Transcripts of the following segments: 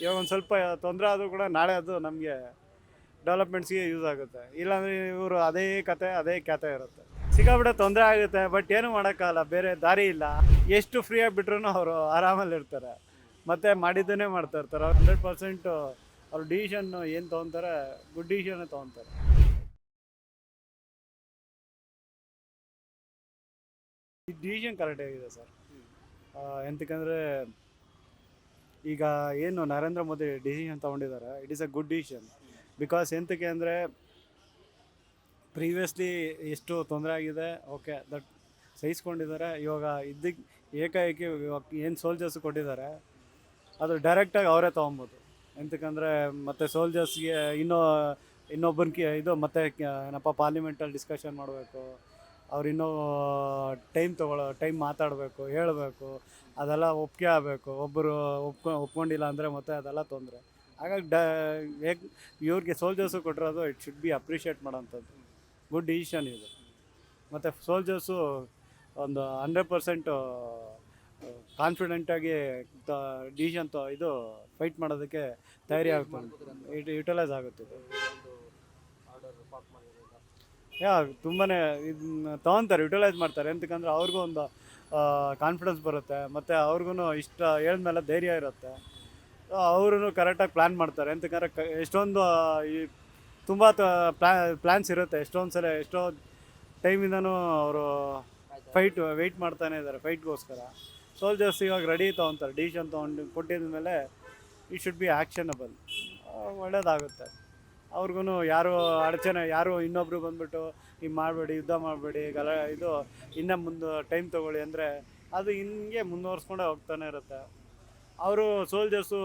ಇವಾಗ ಒಂದು ಸ್ವಲ್ಪ ತೊಂದರೆ ಆದರೂ ಕೂಡ ನಾಳೆ ಅದು ನಮಗೆ ಡೆವಲಪ್ಮೆಂಟ್ಸ್ಗೆ ಯೂಸ್ ಆಗುತ್ತೆ. ಇಲ್ಲಾಂದರೆ ಇವರು ಅದೇ ಕತೆ ಅದೇ ಕ್ಯಾತೆ ಇರುತ್ತೆ. ಸಿಕ್ಕಾಬಿಟ್ಟೆ ತೊಂದರೆ ಆಗುತ್ತೆ, ಬಟ್ ಏನೂ ಮಾಡೋಕ್ಕಾಗಲ್ಲ, ಬೇರೆ ದಾರಿ ಇಲ್ಲ. ಎಷ್ಟು ಫ್ರೀಯಾಗಿ ಬಿಟ್ರೂ ಅವರು ಆರಾಮಲ್ಲಿ ಇರ್ತಾರೆ, ಮತ್ತು ಮಾಡಿದ್ದನ್ನೇ ಮಾಡ್ತಾ ಇರ್ತಾರೆ. ಅವ್ರು 100% ಅವ್ರ ಡಿಸಿಷನ್ ಏನು ತೊಗೊತಾರೆ, ಗುಡ್ ಡಿಸಿಷನ್ನೇ ತೊಗೊತಾರೆ. ಈ ಡಿಸಿಷನ್ ಕರೆಕ್ಟ್ ಆಗಿದೆ ಸರ್. ಎಂತಕ್ಕಂದರೆ ಈಗ ಏನು ನರೇಂದ್ರ ಮೋದಿ ಡಿಸಿಷನ್ ತೊಗೊಂಡಿದ್ದಾರೆ, it is a good decision. Because ಎಂತಕ್ಕೆ ಅಂದರೆ ಪ್ರೀವಿಯಸ್ಲಿ ಎಷ್ಟು ತೊಂದರೆ ಆಗಿದೆ, ಓಕೆ ದಟ್ ಸಹಿಸ್ಕೊಂಡಿದ್ದಾರೆ. ಇವಾಗ ಇದಕ್ಕೆ ಏಕಾಏಕಿ ಏನು ಸೋಲ್ಜರ್ಸ್ ಕೊಟ್ಟಿದ್ದಾರೆ ಅದು ಡೈರೆಕ್ಟಾಗಿ ಅವರೇ ತೊಗೊಬೋದು. ಎಂತಕ್ಕಂದರೆ ಮತ್ತು ಸೋಲ್ಜರ್ಸ್ಗೆ ಇನ್ನೊಬ್ಬನಿಗೆ ಇದು ಮತ್ತೆ ಏನಪ್ಪ ಪಾರ್ಲಿಮೆಂಟಲ್ಲಿ ಡಿಸ್ಕಷನ್ ಮಾಡಬೇಕು, ಅವ್ರು ಇನ್ನೂ ಟೈಮ್ ಮಾತಾಡಬೇಕು, ಹೇಳಬೇಕು, ಅದೆಲ್ಲ ಒಪ್ಪಿಗೆ ಆಗಬೇಕು. ಒಬ್ಬರು ಒಪ್ಕೊಂಡಿಲ್ಲ ಅಂದರೆ ಮತ್ತೆ ಅದೆಲ್ಲ ತೊಂದರೆ. ಹಾಗಾಗಿ ಇವ್ರಿಗೆ ಸೋಲ್ಜರ್ಸು ಕೊಟ್ಟಿರೋದು ಇಟ್ ಶುಡ್ ಬಿ ಅಪ್ರಿಷಿಯೇಟ್ ಮಾಡೋಂಥದ್ದು. ಗುಡ್ ಡಿಸಿಷನ್ ಇದು. ಮತ್ತು ಸೋಲ್ಜರ್ಸು ಒಂದು 100% ಕಾನ್ಫಿಡೆಂಟಾಗಿ ಡಿಸಿಷನ್ ಇದು ಫೈಟ್ ಮಾಡೋದಕ್ಕೆ ತಯಾರಿ ಆಗುತ್ತೆ, ಯುಟಿಲೈಸ್ ಆಗುತ್ತೆ ಇದು. ತುಂಬಾ ಇದನ್ನ ತೊಗೊತಾರೆ, ಯುಟಿಲೈಸ್ ಮಾಡ್ತಾರೆ. ಎಂತಕ್ಕಂದ್ರೆ ಅವ್ರಿಗೂ ಒಂದು ಕಾನ್ಫಿಡೆನ್ಸ್ ಬರುತ್ತೆ, ಮತ್ತು ಅವ್ರಿಗೂ ಇಷ್ಟ ಹೇಳಿದ್ಮೇಲೆ ಧೈರ್ಯ ಇರುತ್ತೆ. ಅವರು ಕರೆಕ್ಟಾಗಿ ಪ್ಲ್ಯಾನ್ ಮಾಡ್ತಾರೆ. ಎಂತಕ್ಕಂದ್ರೆ ಎಷ್ಟೊಂದು ಈ ತುಂಬ ಪ್ಲ್ಯಾನ್ಸ್ ಇರುತ್ತೆ. ಎಷ್ಟೊಂದು ಸಲ ಎಷ್ಟೋ ಟೈಮಿಂದನೂ ಅವರು ವೆಯ್ಟ್ ಮಾಡ್ತಾನೆ ಇದ್ದಾರೆ ಫೈಟ್ಗೋಸ್ಕರ. ಸೋಲ್ಜರ್ಸ್ ಇವಾಗ ರೆಡಿ ತೊಗೊತಾರೆ, ಡಿಸಿಷನ್ ತೊಗೊಂಡು ಕೊಟ್ಟಿದ ಮೇಲೆ ಇಟ್ ಶುಡ್ ಬಿ ಆ್ಯಕ್ಷನಬಲ್, ಒಳ್ಳೇದಾಗುತ್ತೆ. ಅವ್ರಿಗೂ ಯಾರು ಇನ್ನೊಬ್ರು ಬಂದುಬಿಟ್ಟು ಈಗ ಮಾಡಬೇಡಿ, ಯುದ್ಧ ಮಾಡಬೇಡಿ, ಇದು ಇನ್ನೂ ಮುಂದೆ ಟೈಮ್ ತೊಗೊಳ್ಳಿ ಅಂದರೆ ಅದು ಹಿಂಗೆ ಮುಂದುವರ್ಸ್ಕೊಂಡೇ ಹೋಗ್ತಾನೆ ಇರುತ್ತೆ. ಅವರು ಸೋಲ್ಜರ್ಸು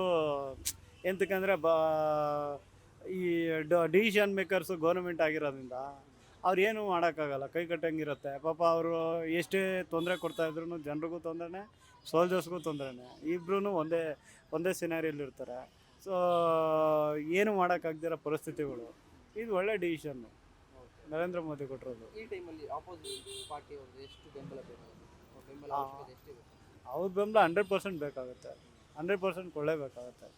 ಎಂತಕ್ಕಂದರೆ ಈ ಡಿಸಿಷನ್ ಮೇಕರ್ಸು ಗೌರ್ಮೆಂಟ್ ಆಗಿರೋದ್ರಿಂದ ಅವ್ರು ಏನೂ ಮಾಡೋಕ್ಕಾಗಲ್ಲ, ಕೈ ಕಟ್ಟಂಗಿರುತ್ತೆ. ಪಾಪ ಅವರು ಎಷ್ಟೇ ತೊಂದರೆ ಕೊಡ್ತಾಯಿದ್ರು ಜನರಿಗೂ ತೊಂದರೆನೇ, ಸೋಲ್ಜರ್ಸ್ಗೂ ತೊಂದರೆನೇ. ಇಬ್ಬರೂ ಒಂದೇ ಸಿನಾರಿಯಲ್ಲಿರ್ತಾರೆ. ಸೊ ಏನು ಮಾಡೋಕ್ಕಾಗ್ದಿರೋ ಪರಿಸ್ಥಿತಿಗಳು. ಇದು ಒಳ್ಳೆ ಡಿಸಿಷನ್ನು ನರೇಂದ್ರ ಮೋದಿ ಕೊಟ್ಟಿರೋದು. ಈ ಟೈಮಲ್ಲಿ ಆಪೋಸಿಟ್ ಪಾರ್ಟಿ ಅವ್ರದ್ದು ಎಷ್ಟು ಬೆಂಬಲ ಬೇಕಾಗುತ್ತೆ? ಅವ್ರ ಬೆಂಬಲ 100% ಬೇಕಾಗುತ್ತೆ, 100% ಕೊಳ್ಳೇಬೇಕಾಗುತ್ತೆ.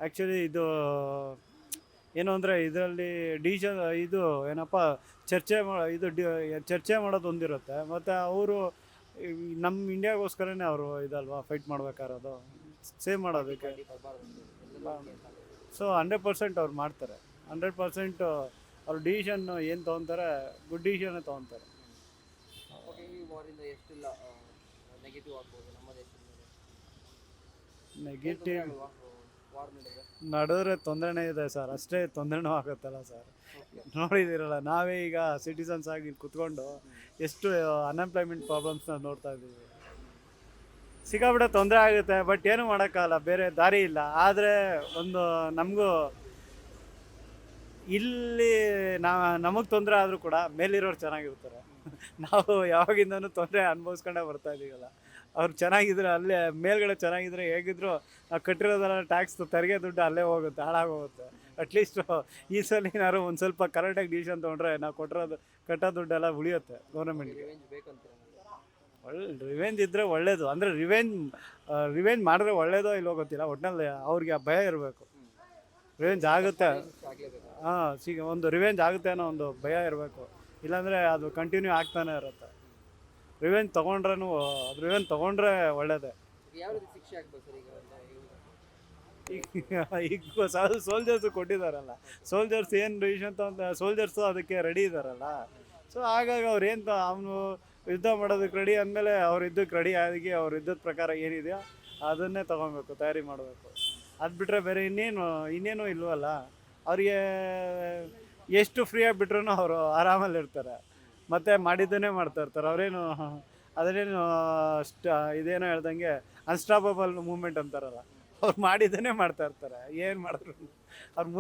ಆ್ಯಕ್ಚುಲಿ ಇದು ಏನು ಅಂದರೆ ಇದರಲ್ಲಿ ಡಿಸಿಷನ್ ಇದು ಏನಪ್ಪ ಚರ್ಚೆ ಮಾಡೋದು ಒಂದಿರುತ್ತೆ, ಮತ್ತು ಅವರು ನಮ್ಮ ಇಂಡಿಯಾಗೋಸ್ಕರನೇ ಅವರು ಇದಲ್ವಾ ಫೈಟ್ ಮಾಡ್ಬೇಕಾಗಿರೋದು, ಸೇವ್ ಮಾಡೋದಕ್ಕೆ. ಸೊ 100% ಅವ್ರು ಮಾಡ್ತಾರೆ. 100% ಅವ್ರ ಡಿಸಿಷನ್ ಏನು ತೊಗೊತಾರೆ, ಗುಡ್ ಡಿಸಿಷನ್ನೇ ತೊಗೊತಾರೆ. ನೆಗೆಟಿವ್ ನಡೆದ್ರೆ ತೊಂದರೆನೇ ಇದೆ ಸರ್, ಅಷ್ಟೇ ತೊಂದರೆನೂ ಆಗುತ್ತಲ್ಲ ಸರ್. ನೋಡಿದ್ದೀರಲ್ಲ, ನಾವೇ ಈಗ ಸಿಟಿಸನ್ಸ್ ಆಗಿ ಕುತ್ಕೊಂಡು ಎಷ್ಟು ಅನ್ಎಂಪ್ಲಾಯ್ಮೆಂಟ್ ಪ್ರಾಬ್ಲಮ್ಸ್ನ ನೋಡ್ತಾ ಇದ್ದೀವಿ. ಸಿಕ್ಕಾಬಿಟ್ಟೆ ತೊಂದರೆ ಆಗುತ್ತೆ, ಬಟ್ ಏನೂ ಮಾಡೋಕ್ಕಾಗಲ್ಲ, ಬೇರೆ ದಾರಿ ಇಲ್ಲ. ಆದರೆ ಒಂದು ನಮಗೂ ಇಲ್ಲಿ ನಮಗೆ ತೊಂದರೆ ಆದರೂ ಕೂಡ ಮೇಲಿರೋರು ಚೆನ್ನಾಗಿರ್ತಾರೆ. ನಾವು ಯಾವಾಗಿಂದನೂ ತೊಂದರೆ ಅನುಭವಿಸ್ಕೊಂಡೇ ಬರ್ತಾ ಇದ್ದೀವಲ್ಲ, ಅವ್ರು ಚೆನ್ನಾಗಿದ್ರೆ ಅಲ್ಲೇ ಮೇಲ್ಗಡೆ ಚೆನ್ನಾಗಿದ್ರೆ ಹೇಗಿದ್ರು ನಾವು ಕಟ್ಟಿರೋದೆಲ್ಲ ಟ್ಯಾಕ್ಸ್ ತೆರಿಗೆ ದುಡ್ಡು ಅಲ್ಲೇ ಹೋಗುತ್ತೆ, ಹಾಳಾಗೋಗುತ್ತೆ. ಅಟ್ಲೀಸ್ಟು ಈ ಸಲ ಏನಾದ್ರು ಒಂದು ಸ್ವಲ್ಪ ಕರೆಕ್ಟಾಗಿ ಡಿಸಿಷನ್ ತೊಗೊಂಡ್ರೆ ನಾವು ಕಟ್ಟೋ ದುಡ್ಡೆಲ್ಲ ಉಳಿಯುತ್ತೆ ಗೌರ್ಮೆಂಟ್ಗೆ. ರಿವೆಂಜ್ ಇದ್ದರೆ ಒಳ್ಳೇದು. ಅಂದರೆ ರಿವೆಂಜ್ ಮಾಡಿದ್ರೆ ಒಳ್ಳೇದೋ ಇಲ್ಲೋ ಗೊತ್ತಿಲ್ಲ, ಒಟ್ಟಿನಲ್ಲಿ ಅವ್ರಿಗೆ ಆ ಭಯ ಇರಬೇಕು. ರಿವೆಂಜ್ ಆಗುತ್ತೆ, ಒಂದು ರಿವೆಂಜ್ ಆಗುತ್ತೆ ಅನ್ನೋ ಒಂದು ಭಯ ಇರಬೇಕು. ಇಲ್ಲಾಂದರೆ ಅದು ಕಂಟಿನ್ಯೂ ಆಗ್ತಾನೆ ಇರುತ್ತೆ. ರಿವೆಂಜ್ ತೊಗೊಂಡ್ರೆ ಒಳ್ಳೇದೇ. ಈಗ ಸೋಲ್ಜರ್ಸು ಕೊಟ್ಟಿದ್ದಾರಲ್ಲ, ಸೋಲ್ಜರ್ಸ್ ಏನು ಡಿಸಿಷನ್ ಸೋಲ್ಜರ್ಸು ಅದಕ್ಕೆ ರೆಡಿ ಇದ್ದಾರಲ್ಲ. ಸೊ ಹಾಗಾಗಿ ಅವನು ಯುದ್ಧ ಮಾಡೋದಕ್ಕೆ ರೆಡಿ ಅಂದಮೇಲೆ ಅವ್ರು ಯುದ್ಧಕ್ಕೆ ರೆಡಿ ಆಗಿ ಅವ್ರ ಯುದ್ಧದ ಪ್ರಕಾರ ಏನಿದೆಯೋ ಅದನ್ನೇ ತೊಗೊಬೇಕು, ತಯಾರಿ ಮಾಡಬೇಕು. ಅದು ಬಿಟ್ಟರೆ ಬೇರೆ ಇನ್ನೇನು ಇಲ್ವಲ್ಲ. ಅವರಿಗೆ ಎಷ್ಟು ಫ್ರೀಯಾಗಿ ಬಿಟ್ರೂ ಅವರು ಆರಾಮಲ್ಲಿರ್ತಾರೆ, ಮತ್ತು ಮಾಡಿದ್ದನ್ನೇ ಮಾಡ್ತಾ ಇರ್ತಾರೆ. ಅದನ್ನೇನು ಇದೇನೋ ಹೇಳ್ದಂಗೆ ಅನ್ಸ್ಟಾಪಬಲ್ ಮೂಮೆಂಟ್ ಅಂತಾರಲ್ಲ, ಅವ್ರು ಮಾಡಿದ್ದನ್ನೇ ಮಾಡ್ತಾ ಇರ್ತಾರೆ. ಏನು ಮಾಡಿದ್ರು ಅವ್ರು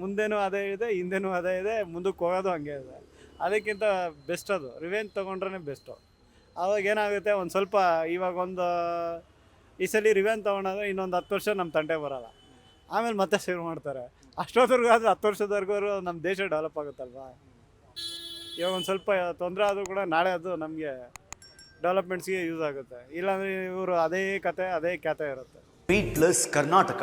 ಮುಂದೇನೂ ಅದೇ ಇದೆ, ಹಿಂದೆನೂ ಅದೇ ಇದೆ, ಮುಂದಕ್ಕೆ ಹೋಗೋದು ಹಂಗೆ ಇದೆ. ಅದಕ್ಕಿಂತ ಬೆಸ್ಟ್ ಅದು ರಿವೆಂಜ್ ತೊಗೊಂಡ್ರೆ ಬೆಸ್ಟು. ಆವಾಗ ಏನಾಗುತ್ತೆ, ಒಂದು ಸ್ವಲ್ಪ ಇವಾಗ ಈ ಸಲ ರಿವೆಂಜ್ ತೊಗೊಂಡ್ರೆ ಇನ್ನೊಂದು 10 ವರ್ಷ ನಮ್ಮ ತಂಟೆ ಬರೋಲ್ಲ, ಆಮೇಲೆ ಮತ್ತೆ ಶುರು ಮಾಡ್ತಾರೆ. ಅಷ್ಟೊತ್ತರೆಗೂ ಆದರೆ 10 ವರ್ಷದವರೆಗೂ ನಮ್ಮ ದೇಶ ಡೆವಲಪ್ ಆಗುತ್ತಲ್ವಾ. ಇವಾಗ ಒಂದು ಸ್ವಲ್ಪ ತೊಂದರೆ ಆದರೂ ಕೂಡ ನಾಳೆ ಅದು ನಮಗೆ ಡೆವಲಪ್ಮೆಂಟ್ಸ್ಗೆ ಯೂಸ್ ಆಗುತ್ತೆ. ಇಲ್ಲಾಂದರೆ ಇವರು ಅದೇ ಕತೆ ಅದೇ ಕ್ಯಾತೆ ಇರುತ್ತೆ. ಬೀಟ್ಲೆಸ್ ಕರ್ನಾಟಕ.